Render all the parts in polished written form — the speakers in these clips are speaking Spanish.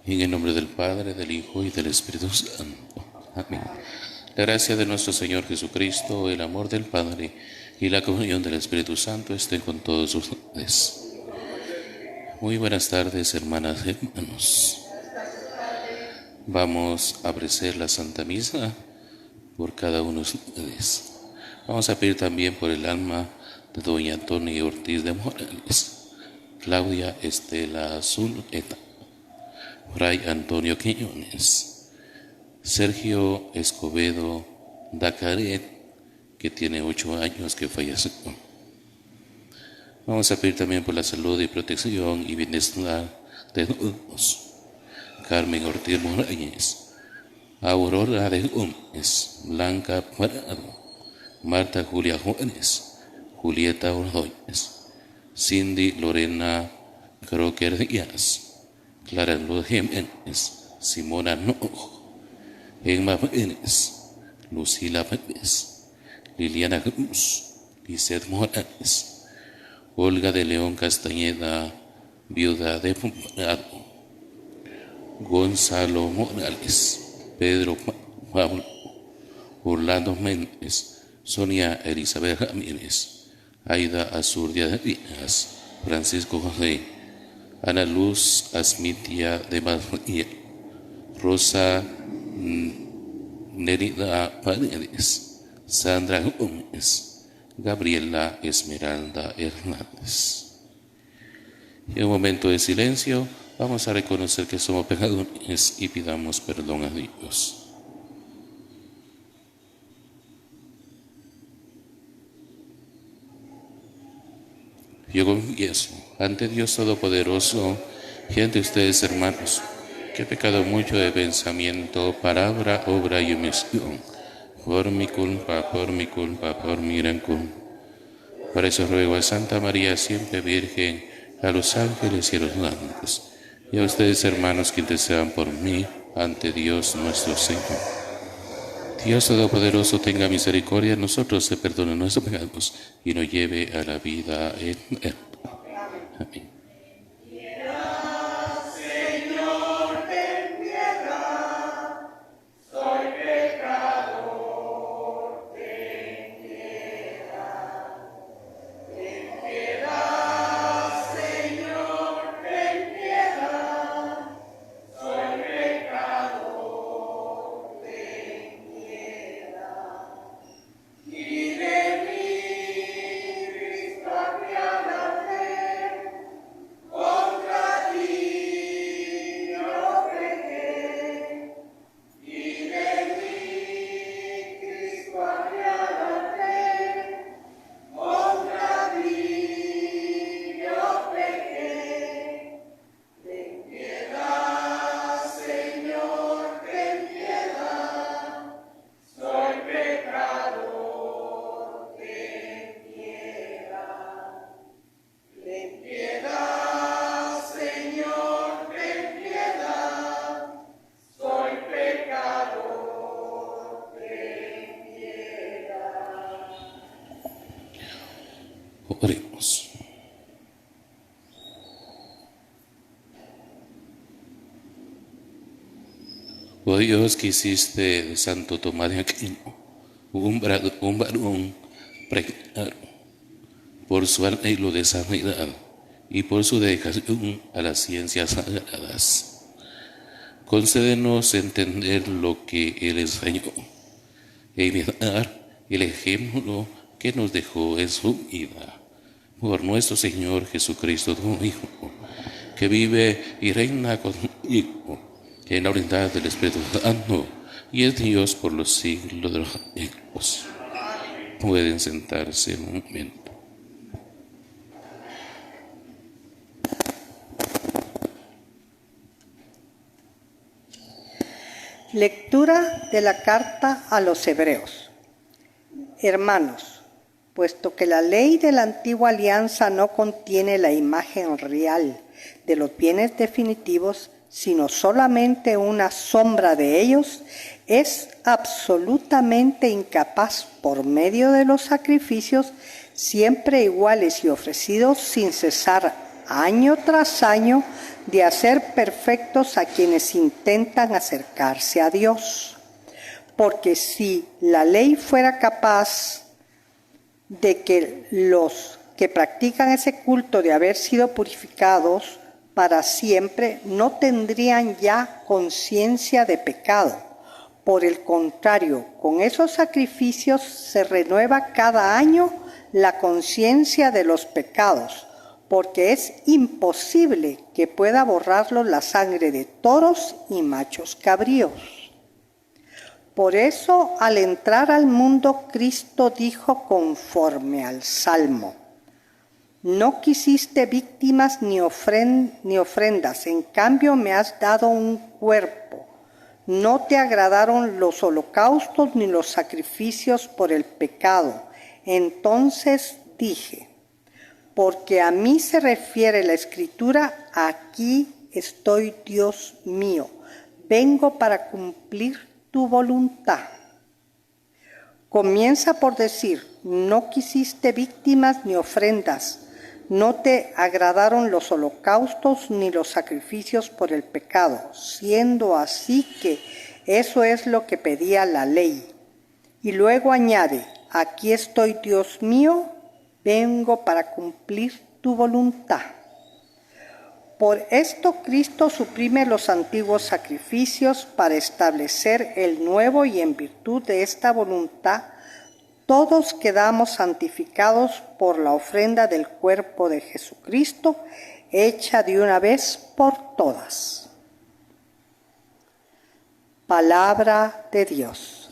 En el nombre del Padre, del Hijo y del Espíritu Santo. Amén. La gracia de nuestro Señor Jesucristo, el amor del Padre y la comunión del Espíritu Santo estén con todos ustedes. Muy buenas tardes, hermanas y hermanos. Vamos a ofrecer la Santa Misa por cada uno de ustedes. Vamos a pedir también por el alma de doña Antonia Ortiz de Morales, Claudia Estela Zuleta, Fray Antonio Quiñones, Sergio Escobedo Dacaret, que tiene 8 años que falleció. Vamos a pedir también por la salud y protección y bienestar de todos. Carmen Ortiz Morales, Aurora de Gómez, Blanca Parado, Marta Julia Juárez, Julieta Ordóñez, Cindy Lorena Croquer Díaz, Clara Luz Jiménez, Simona Nojo, Emma Pérez, Lucila Pérez, Liliana Cruz, Lizeth Morales, Olga de León Castañeda, viuda de Pombrado, Gonzalo Morales, Pedro Pablo, Orlando Méndez, Sonia Elizabeth Ramírez, Aida Azurdia de Díaz, Francisco José, Ana Luz Asmitia de Madrid, Rosa Nerida Paredes, Sandra Gómez, Gabriela Esmeralda Hernández. Y en un momento de silencio vamos a reconocer que somos pecadores y pidamos perdón a Dios. Yo confieso ante Dios Todopoderoso y ante ustedes, hermanos, que he pecado mucho de pensamiento, palabra, obra y omisión, por mi culpa, por mi gran culpa. Por eso ruego a Santa María, siempre Virgen, a los ángeles y a los santos, y a ustedes, hermanos, que intercedan por mí ante Dios nuestro Señor. Dios Todopoderoso tenga misericordia de nosotros, se perdone nuestros pecados y nos lleve a la vida eterna. Amén. Oremos. Oh Dios, que hiciste de Santo Tomás de Aquino un varón precario por su anhelo de santidad y por su dedicación a las ciencias sagradas. Concédenos entender lo que Él enseñó e imitar el ejemplo que nos dejó en su vida. Por nuestro Señor Jesucristo, tu Hijo, que vive y reina contigo en la unidad del Espíritu Santo y es Dios por los siglos de los siglos. Pueden sentarse un momento. Lectura de la carta a los Hebreos. Hermanos, puesto que la ley de la antigua alianza no contiene la imagen real de los bienes definitivos, sino solamente una sombra de ellos, es absolutamente incapaz, por medio de los sacrificios siempre iguales y ofrecidos sin cesar año tras año de hacer perfectos a quienes intentan acercarse a Dios. Porque si la ley fuera capaz de que los que practican ese culto de haber sido purificados para siempre, no tendrían ya conciencia de pecado. Por el contrario, con esos sacrificios se renueva cada año la conciencia de los pecados, porque es imposible que pueda borrarlos la sangre de toros y machos cabríos. Por eso, al entrar al mundo, Cristo dijo conforme al Salmo: no quisiste víctimas ni ofrendas, en cambio me has dado un cuerpo. No te agradaron los holocaustos ni los sacrificios por el pecado. Entonces dije: porque a mí se refiere la Escritura, aquí estoy, Dios mío, vengo para cumplir tu voluntad. Comienza por decir: no quisiste víctimas ni ofrendas, no te agradaron los holocaustos ni los sacrificios por el pecado, siendo así que eso es lo que pedía la ley. Y luego añade: aquí estoy, Dios mío, vengo para cumplir tu voluntad. Por esto Cristo suprime los antiguos sacrificios para establecer el nuevo, y en virtud de esta voluntad todos quedamos santificados por la ofrenda del cuerpo de Jesucristo, hecha de una vez por todas. Palabra de Dios.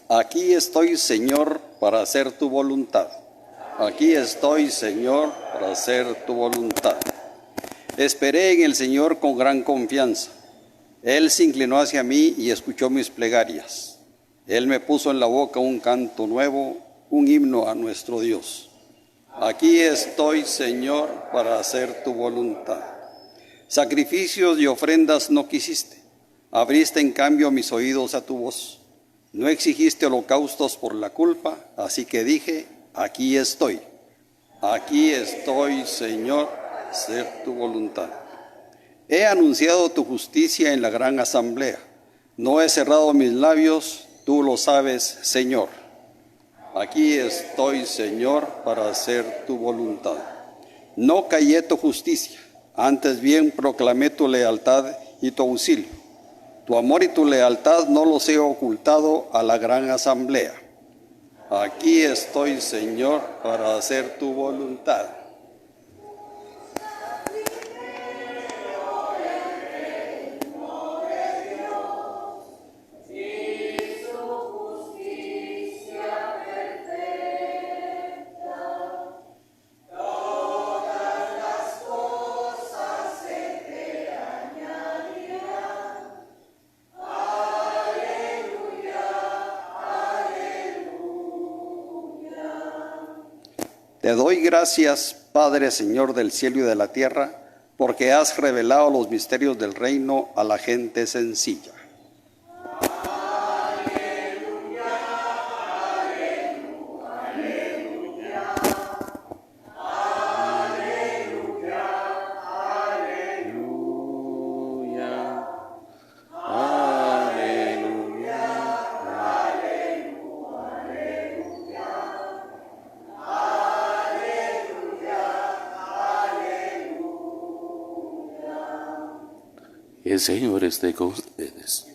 Aquí estoy, Señor, para hacer tu voluntad. Aquí estoy, Señor, para hacer tu voluntad. Esperé en el Señor con gran confianza. Él se inclinó hacia mí y escuchó mis plegarias. Él me puso en la boca un canto nuevo, un himno a nuestro Dios. Aquí estoy, Señor, para hacer tu voluntad. Sacrificios y ofrendas no quisiste. Abriste en cambio mis oídos a tu voz. No exigiste holocaustos por la culpa, así que dije: aquí estoy. Aquí estoy, Señor, para hacer tu voluntad. He anunciado tu justicia en la gran asamblea. No he cerrado mis labios, tú lo sabes, Señor. Aquí estoy, Señor, para hacer tu voluntad. No callé tu justicia, antes bien proclamé tu lealtad y tu auxilio. Tu amor y tu lealtad no los he ocultado a la gran asamblea. Aquí estoy, Señor, para hacer tu voluntad. Te doy gracias, Padre, Señor del cielo y de la tierra, porque has revelado los misterios del reino a la gente sencilla. El Señor esté con ustedes.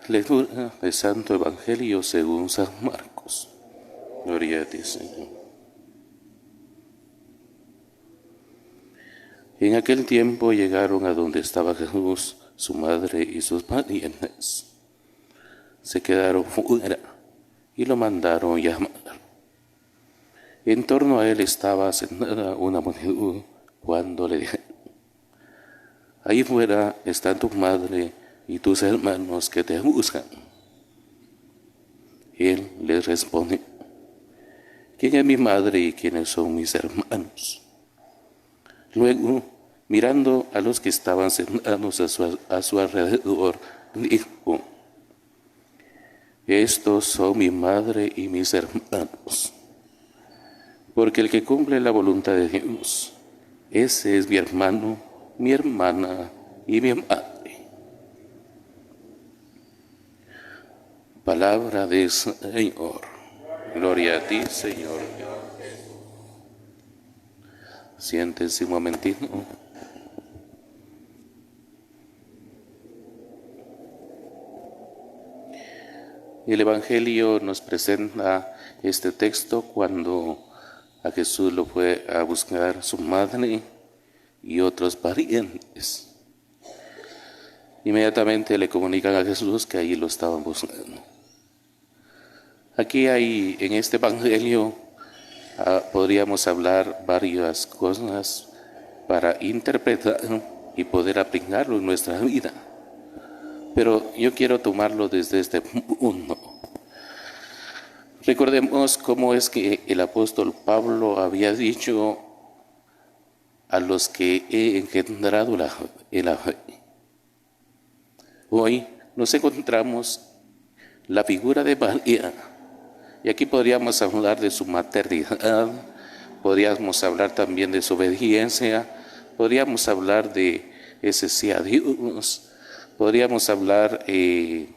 Lectura del Santo Evangelio según San Marcos. Gloria a ti, Señor. En aquel tiempo llegaron a donde estaba Jesús, su madre y sus parientes. Se quedaron fuera y lo mandaron llamar. En torno a él estaba sentada una multitud cuando le dijeron: ahí fuera están tu madre y tus hermanos que te buscan. Él les responde: ¿quién es mi madre y quiénes son mis hermanos? Luego, mirando a los que estaban sentados a su alrededor, dijo: estos son mi madre y mis hermanos. Porque el que cumple la voluntad de Dios, ese es mi hermano, mi hermana y mi madre. Palabra del Señor. Gloria a ti, Señor. Siéntense un momentito. El Evangelio nos presenta este texto cuando a Jesús lo fue a buscar su madre y otros parientes. Inmediatamente le comunican a Jesús que allí lo estaban buscando. Aquí hay, en este Evangelio, podríamos hablar varias cosas para interpretar y poder aplicarlo en nuestra vida. Pero yo quiero tomarlo desde este punto. Recordemos cómo es que el apóstol Pablo había dicho a los que he engendrado en la fe. Hoy nos encontramos la figura de María. Y aquí podríamos hablar de su maternidad, podríamos hablar también de su obediencia, podríamos hablar de ese sí a Dios, podríamos hablar de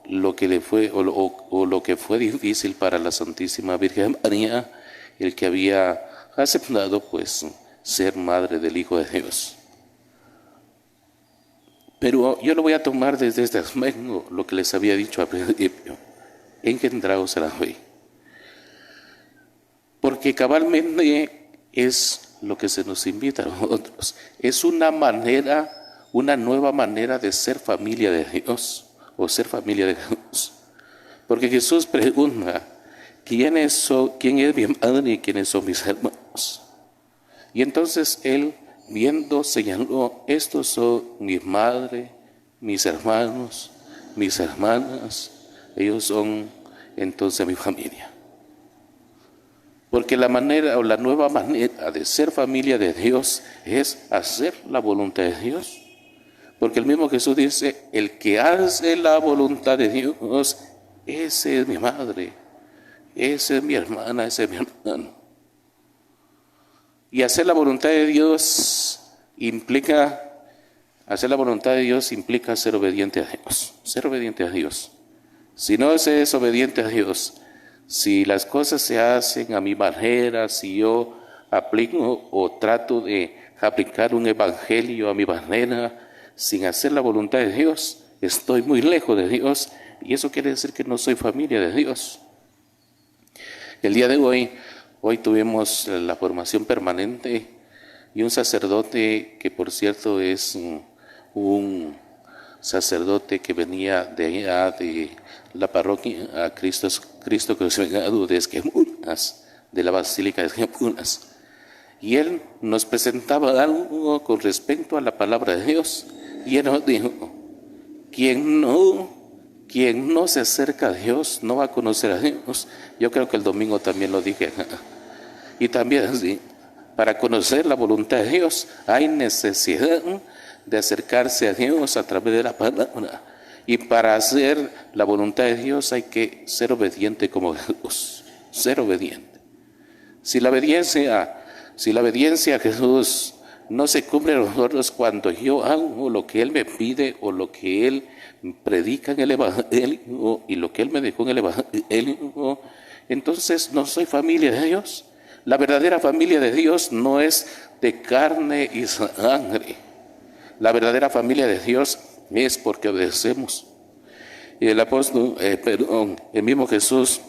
lo que le fue o lo que fue difícil para la Santísima Virgen María, el que había aceptado pues ser madre del Hijo de Dios. Pero yo lo voy a tomar desde este aspecto, lo que les había dicho al principio. Engendraos a la fe, porque cabalmente es lo que se nos invita a nosotros, es una nueva manera de ser familia de Dios o ser familia de Jesús, porque Jesús pregunta, ¿quién es mi madre y quiénes son mis hermanos? Y entonces él, viendo, señaló, estos son mi madre, mis hermanos, mis hermanas. Ellos son entonces mi familia. Porque la manera o la nueva manera de ser familia de Dios es hacer la voluntad de Dios. Porque el mismo Jesús dice, el que hace la voluntad de Dios, ese es mi madre, ese es mi hermana, ese es mi hermano. Y hacer la voluntad de Dios implica ser obediente a Dios, ser obediente a Dios. Si no se es obediente a Dios, si las cosas se hacen a mi manera, si yo aplico o trato de aplicar un evangelio a mi manera, sin hacer la voluntad de Dios, estoy muy lejos de Dios y eso quiere decir que no soy familia de Dios. El día de hoy tuvimos la formación permanente y un sacerdote que por cierto es un sacerdote que venía de allá de la parroquia a Cristo Crucificado de Esquipulas, de la Basílica de Esquipulas. Y él nos presentaba algo con respecto a la palabra de Dios. Y él nos dijo, quien no se acerca a Dios no va a conocer a Dios. Yo creo que el domingo también lo dije. Y también así, para conocer la voluntad de Dios hay necesidad de acercarse a Dios a través de la palabra. Y para hacer la voluntad de Dios hay que ser obediente como Jesús, ser obediente. Si la obediencia a Jesús no se cumple en nosotros cuando yo hago lo que Él me pide o lo que Él predica en el Evangelio y lo que Él me dejó en el Evangelio, entonces no soy familia de Dios. La verdadera familia de Dios no es de carne y sangre. La verdadera familia de Dios es porque obedecemos. Y el mismo Jesús,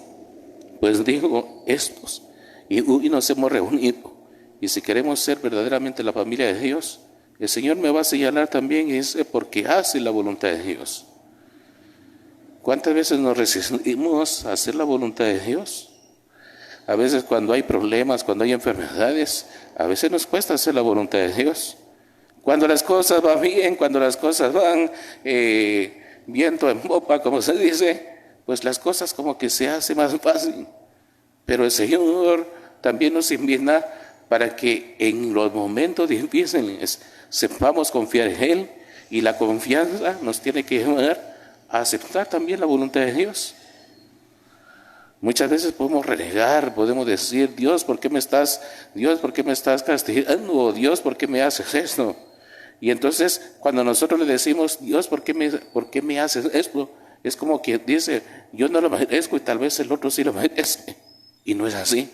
pues dijo estos, y hoy nos hemos reunido. Y si queremos ser verdaderamente la familia de Dios, el Señor me va a señalar también y dice, porque hace la voluntad de Dios. ¿Cuántas veces nos resistimos a hacer la voluntad de Dios? A veces cuando hay problemas, cuando hay enfermedades, a veces nos cuesta hacer la voluntad de Dios. Cuando las cosas van bien, cuando las cosas van viento en popa, como se dice, pues las cosas como que se hacen más fácil. Pero el Señor también nos invita para que en los momentos difíciles sepamos confiar en Él, y la confianza nos tiene que llevar a aceptar también la voluntad de Dios. Muchas veces podemos renegar, podemos decir, Dios, ¿por qué me estás castigando? Dios, ¿por qué me haces esto? Y entonces, cuando nosotros le decimos, Dios, ¿por qué me haces esto? Es como quien dice, yo no lo merezco y tal vez el otro sí lo merece. Y no es así.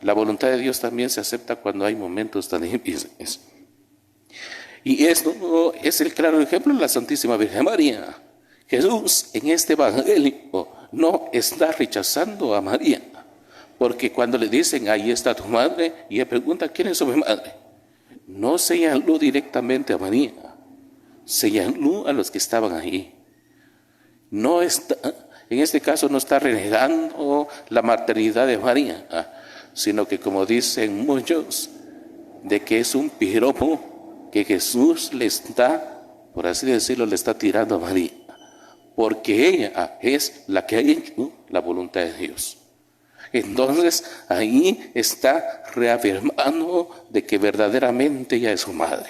La voluntad de Dios también se acepta cuando hay momentos tan difíciles. Y esto es el claro ejemplo de la Santísima Virgen María. Jesús en este evangelio no está rechazando a María, porque cuando le dicen, ahí está tu madre, y ella pregunta, ¿quién es su madre? No señaló directamente a María, señaló a los que estaban ahí. No está, en este caso no está renegando la maternidad de María, sino que como dicen muchos, de que es un piropo que Jesús le está, por así decirlo, le está tirando a María, porque ella es la que ha hecho la voluntad de Dios. Entonces ahí está reafirmando de que verdaderamente ella es su madre,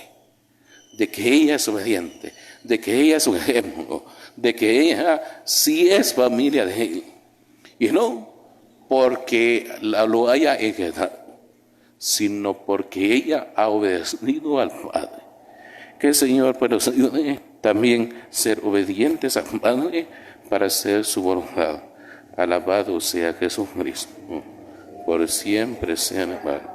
de que ella es obediente, de que ella es un ejemplo, de que ella sí es familia de él. Y no porque lo haya heredado, sino porque ella ha obedecido al Padre. Que el Señor pues nos ayude también ser obedientes al Padre para hacer su voluntad. Alabado sea Jesucristo, por siempre sea alabado.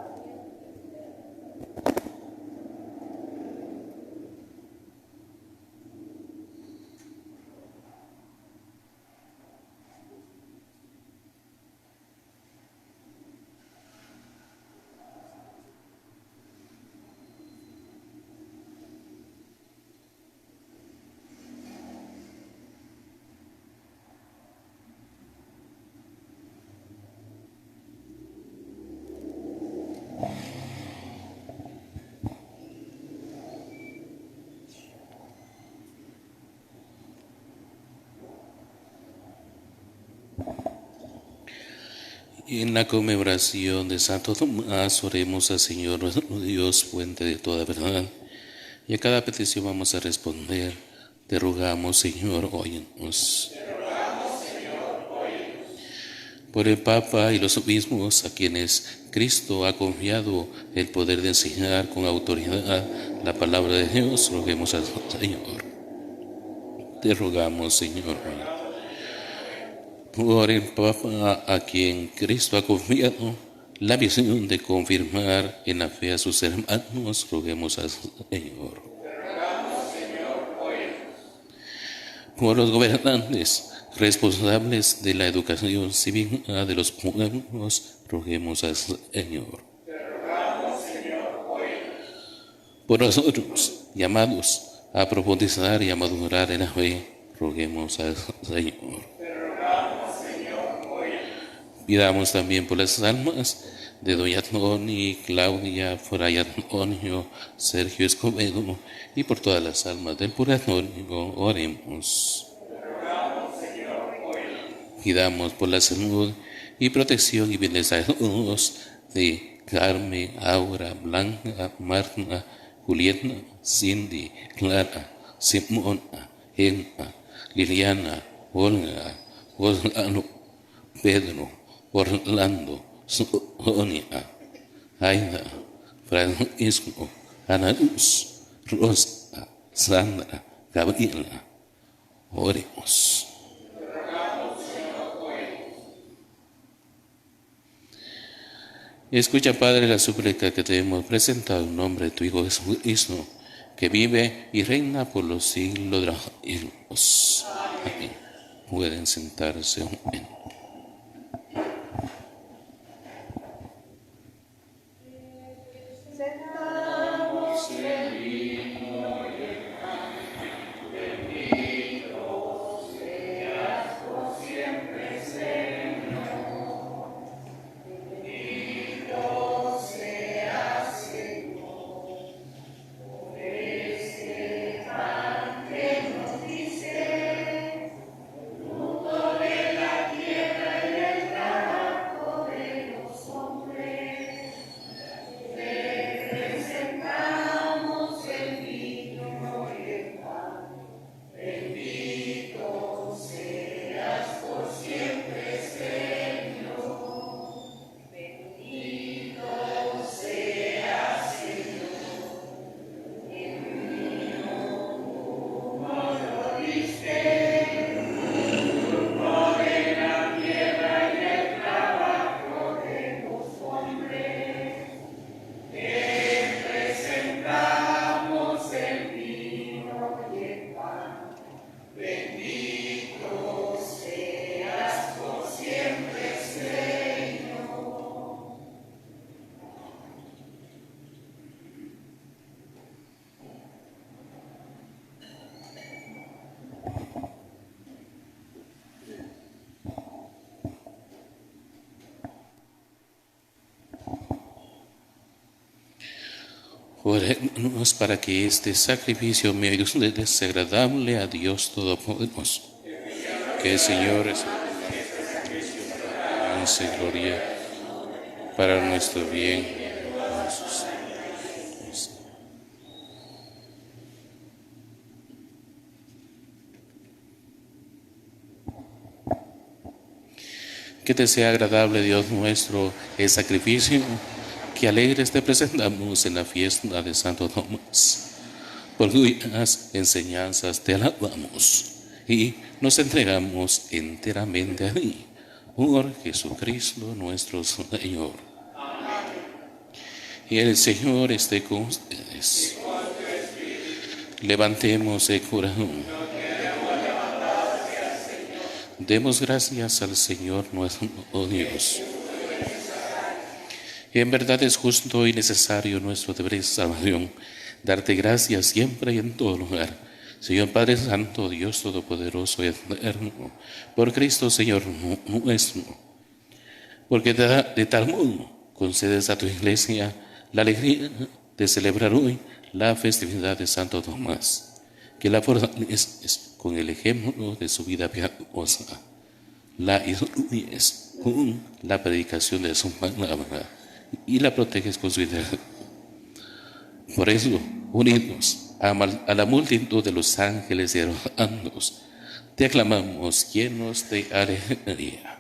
Y en la conmemoración de Santo Tomás oremos al Señor nuestro Dios, fuente de toda verdad. Y a cada petición vamos a responder. Te rogamos, Señor, óyenos. Por el Papa y los obispos a quienes Cristo ha confiado el poder de enseñar con autoridad la palabra de Dios, roguemos al Señor. Te rogamos, Señor. Por el Papa a quien Cristo ha confiado la misión de confirmar en la fe a sus hermanos, roguemos al Señor. Por los gobernantes responsables de la educación cívica de los pueblos, roguemos al Señor. Por nosotros, llamados a profundizar y a madurar en la fe, roguemos al Señor. Pidamos también por las almas de Doña Toni, Claudia, Fray Antonio, Sergio Escobedo y por todas las almas del purgatorio, oremos. Pidamos por la salud y protección y bienestar de todos, de Carmen, Aura, Blanca, Marta, Julieta, Cindy, Clara, Simona, Emma, Liliana, Olga, Orlando, Pedro, Orlando, Sonia, Aida, Francisco, Ana Luz, Rosa, Sandra, Gabriela. Oremos. Escucha, Padre, la súplica que te hemos presentado en nombre de tu Hijo Jesucristo, que vive y reina por los siglos de los siglos. Amén. Pueden sentarse un momento. Oremos para que este sacrificio me ayude desagradable a Dios Todopoderoso. Que el Señor es gloria para nuestro bien. Que te sea agradable, Dios nuestro, el sacrificio que alegres te presentamos en la fiesta de Santo Tomás. Por cuyas enseñanzas te alabamos y nos entregamos enteramente a ti, por Jesucristo nuestro Señor. Y el Señor esté con ustedes. Levantemos el corazón. Demos gracias al Señor nuestro Dios. En verdad es justo y necesario nuestro deber de salvación, darte gracias siempre y en todo lugar, Señor Padre Santo, Dios Todopoderoso y Eterno, por Cristo Señor nuestro, porque de tal modo concedes a tu iglesia la alegría de celebrar hoy la festividad de Santo Tomás, que la fortaleces con el ejemplo de su vida piadosa, la instruyes con la predicación de su palabra y la proteges con su fidelidad. Por eso, unidos a la multitud de los ángeles y hermanos, te aclamamos llenos de alegría.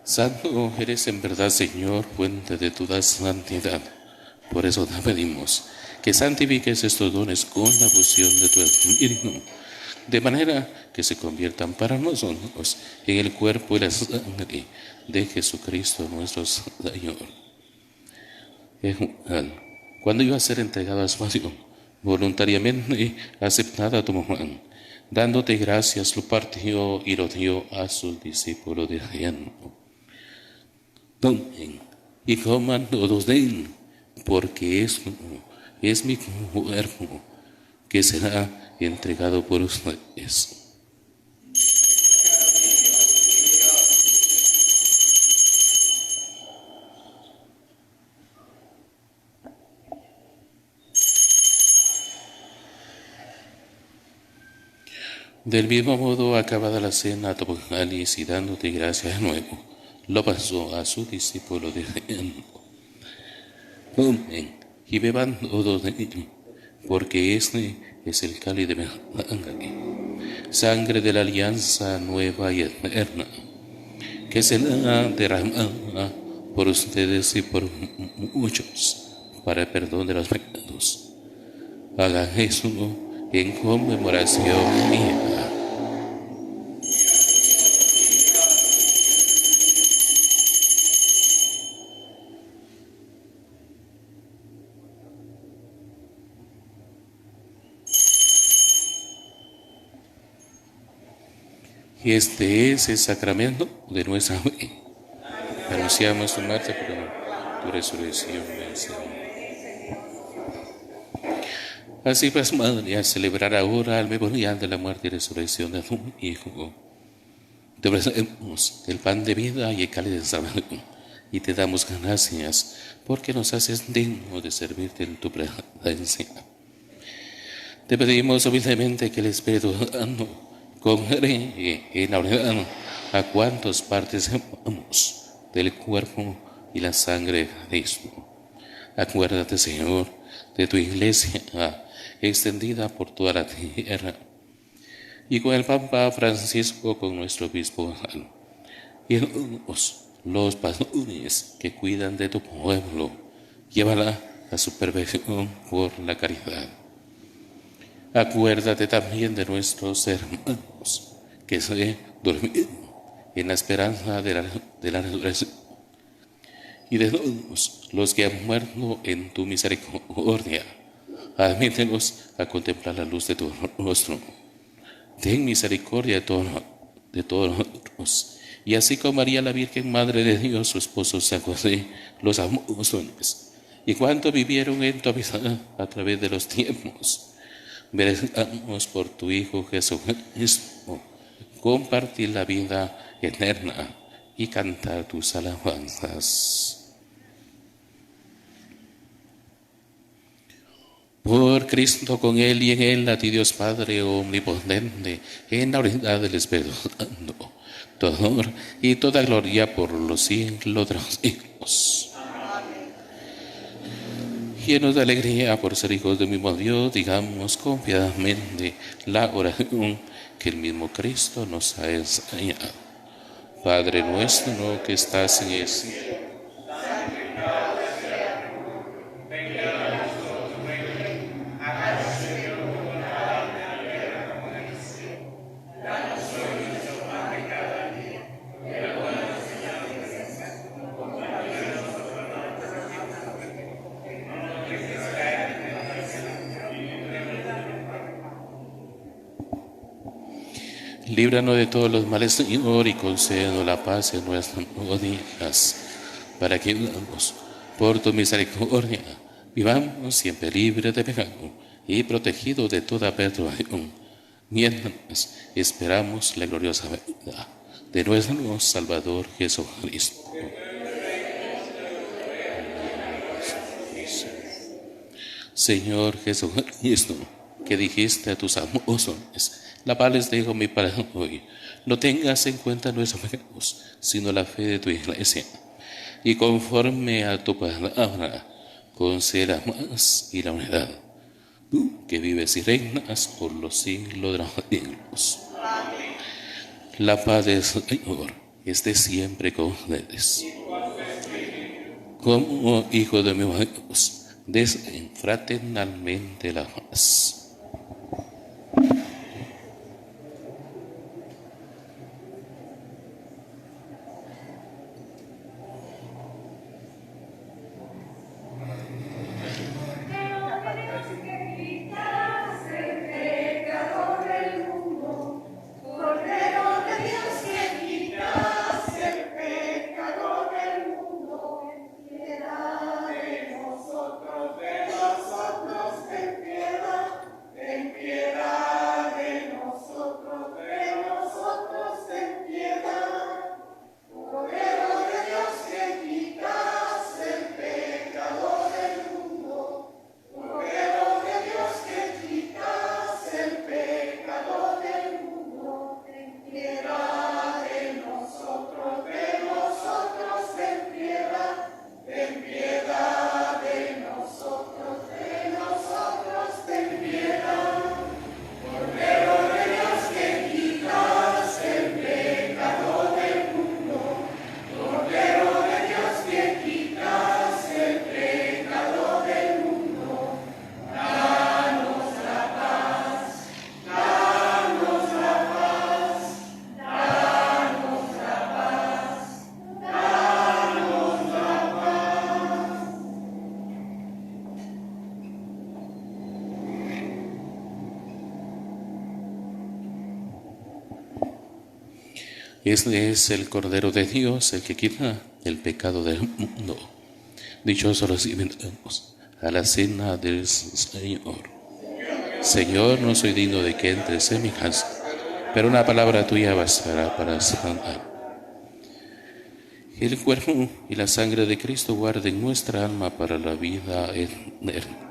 Santo eres en verdad, Señor, fuente de toda santidad. Por eso te pedimos que santifiques estos dones con la fusión de tu Espíritu, de manera que se conviertan para nosotros en el cuerpo y la sangre de Jesucristo nuestro Señor. Cuando iba a ser entregado a su pasión, voluntariamente aceptada tu Juan, dándote gracias, lo partió y lo dio a sus discípulos diciendo: tomen y coman todos de él, porque es mi cuerpo que será entregado por ustedes. Del mismo modo, acabada la cena, tomó el cáliz y dándote gracias de nuevo, lo pasó a su discípulo diciendo: tomen y beban todos de él, porque este es el cáliz de mi sangre de la alianza nueva y eterna, que será derramada por ustedes y por muchos para el perdón de los pecados. Hagan eso en conmemoración mía. Y este es el sacramento de nuestra fe. Anunciamos tu muerte, pero tu resurrección, Señor. Así pues, Madre, al celebrar ahora el memorial de la muerte y resurrección de tu Hijo, te ofrecemos el pan de vida y el cáliz de salvación, y te damos gracias porque nos haces dignos de servirte en tu presencia. Te pedimos humildemente que el Espíritu Santo congregue en la unidad a cuantos participamos del cuerpo y la sangre de Cristo. Acuérdate, Señor, de tu iglesia extendida por toda la tierra, y con el Papa Francisco, con nuestro obispo y los pastores que cuidan de tu pueblo, llévala a su perfección por la caridad. Acuérdate también de nuestros hermanos que se durmieron en la esperanza de la resurrección, y de todos los que han muerto en tu misericordia. Admítelos a contemplar la luz de tu rostro. Ten misericordia de todos nosotros, y así como María la Virgen, Madre de Dios, su esposo San José, los apóstoles, y cuantos vivieron en tu amistad a través de los tiempos, merezcamos por tu Hijo Jesucristo compartir la vida eterna y cantar tus alabanzas. Por Cristo, con Él y en Él, a ti Dios Padre omnipotente, en la unidad del Espíritu Santo, todo honor y toda gloria por los siglos de los siglos. Llenos de alegría por ser hijos del mismo Dios, digamos confiadamente la oración que el mismo Cristo nos ha enseñado. Padre nuestro que estás en el cielo, líbranos de todos los males, Señor, y concédenos la paz en nuestros días, para que por tu misericordia vivamos siempre libres de pecado y protegidos de toda perturbación, mientras esperamos la gloriosa venida de nuestro Salvador Jesucristo. Señor Jesucristo, que dijiste a tus apóstoles: la paz les dejo, mi paz hoy. No tengas en cuenta nuestros pecados, sino la fe de tu iglesia. Y conforme a tu palabra, conceda más y la unidad. Tú que vives y reinas por los siglos de los siglos. Amén. La paz del Señor esté siempre con ustedes. Como hijos de mi Dios, deseen fraternalmente la paz. Este es el Cordero de Dios, el que quita el pecado del mundo. Dichosos los invitados a la cena del Señor. Señor, no soy digno de que entres en mi casa, pero una palabra tuya bastará para sanar. El cuerpo y la sangre de Cristo guarden nuestra alma para la vida eterna.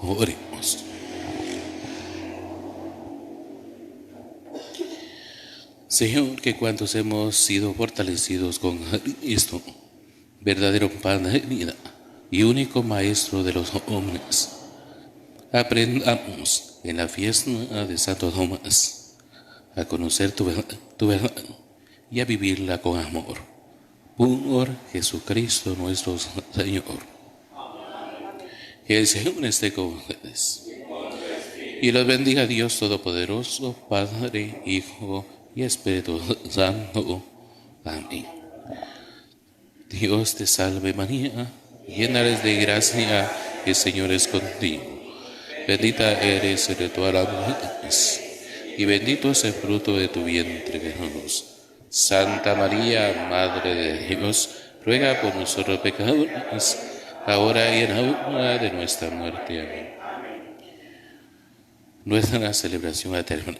Oremos. Señor, que cuantos hemos sido fortalecidos con Cristo, verdadero pan de vida y único maestro de los hombres, aprendamos en la fiesta de Santo Tomás a conocer tu verdad y a vivirla con amor. Por Jesucristo nuestro Señor. Que el Señor esté con ustedes y los bendiga Dios Todopoderoso, Padre, Hijo y Espíritu Santo. Amén. Dios te salve María, llena eres de gracia, el Señor es contigo. Bendita eres entre todas las mujeres, y bendito es el fruto de tu vientre, Jesús. Santa María, Madre de Dios, ruega por nosotros pecadores, ahora y en la hora de nuestra muerte. Amén. Nuestra celebración eterna.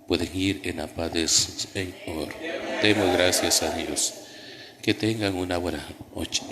Pueden ir en la paz del Señor. Demos gracias a Dios. Que tengan una buena noche.